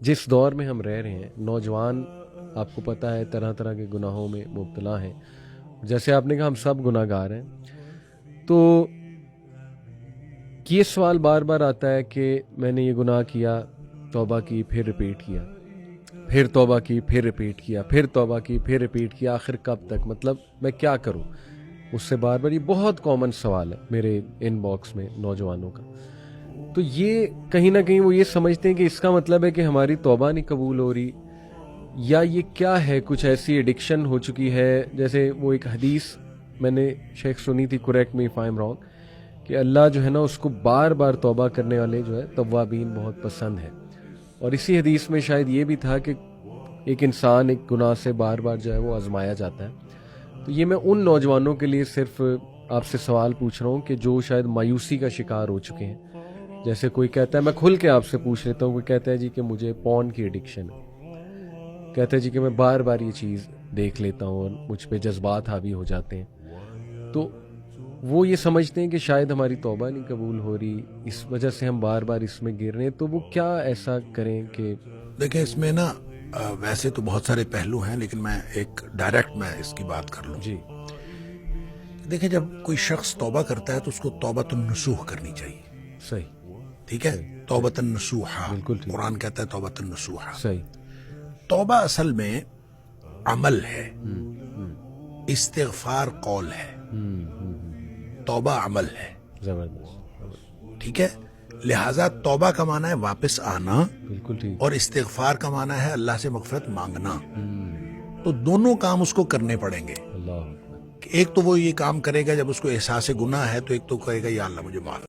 جس دور میں ہم رہ رہے ہیں، نوجوان آپ کو پتہ ہے طرح طرح کے گناہوں میں مبتلا ہیں. جیسے آپ نے کہا ہم سب گناہ گار ہیں. تو یہ سوال بار بار آتا ہے کہ میں نے یہ گناہ کیا، توبہ کی، پھر ریپیٹ کیا، پھر توبہ کی، پھر ریپیٹ کیا، پھر توبہ کی، پھر ریپیٹ کیا، آخر کب تک؟ مطلب میں کیا کروں؟ اس سے بار بار، یہ بہت کامن سوال ہے میرے ان باکس میں نوجوانوں کا. تو یہ کہیں نہ کہیں وہ یہ سمجھتے ہیں کہ اس کا مطلب ہے کہ ہماری توبہ نہیں قبول ہو رہی، یا یہ کیا ہے، کچھ ایسی ایڈکشن ہو چکی ہے. جیسے وہ ایک حدیث میں نے شیخ سنی تھی، correct me if I am wrong, کہ اللہ جو ہے نا اس کو بار بار توبہ کرنے والے جو ہے توابین بہت پسند ہے. اور اسی حدیث میں شاید یہ بھی تھا کہ ایک انسان ایک گناہ سے بار بار جو ہے وہ آزمایا جاتا ہے. تو یہ میں ان نوجوانوں کے لیے صرف آپ سے سوال پوچھ رہا ہوں کہ جو شاید مایوسی کا شکار ہو چکے ہیں. جیسے کوئی کہتا ہے، میں کھل کے آپ سے پوچھ لیتا ہوں، کوئی کہتا ہے جی کہ مجھے پون کی ایڈکشن ہے، کہتا ہے جی کہ میں بار بار یہ چیز دیکھ لیتا ہوں اور مجھ پہ جذبات حاوی ہو جاتے ہیں. تو وہ یہ سمجھتے ہیں کہ شاید ہماری توبہ نہیں قبول ہو رہی، اس وجہ سے ہم بار بار اس میں گر رہے ہیں. تو وہ کیا ایسا کریں کہ دیکھیں اس میں نا ویسے تو بہت سارے پہلو ہیں، لیکن میں ایک ڈائریکٹ میں اس کی بات کر لوں. جی دیکھیں جب کوئی شخص توبہ کرتا ہے تو اس کو توبۃ النصوح کرنی چاہیے. صحیح، ٹھیک ہے، توبۃ النصوح، بالکل ٹھیک، قرآن کہتا ہے توبۃ النصوح. صحیح. توبہ اصل میں عمل ہے، استغفار قول ہے، توبہ عمل ہے. زبردست، ٹھیک ہے، لہٰذا توبہ کا معنی ہے واپس آنا، بالکل ٹھیک. اور استغفار کا معنی ہے اللہ سے مغفرت مانگنا. تو دونوں کام اس کو کرنے پڑیں گے. اللہ اکبر. ایک تو وہ یہ کام کرے گا جب اس کو احساس گناہ ہے، تو ایک تو کہے گا یا اللہ مجھے معاف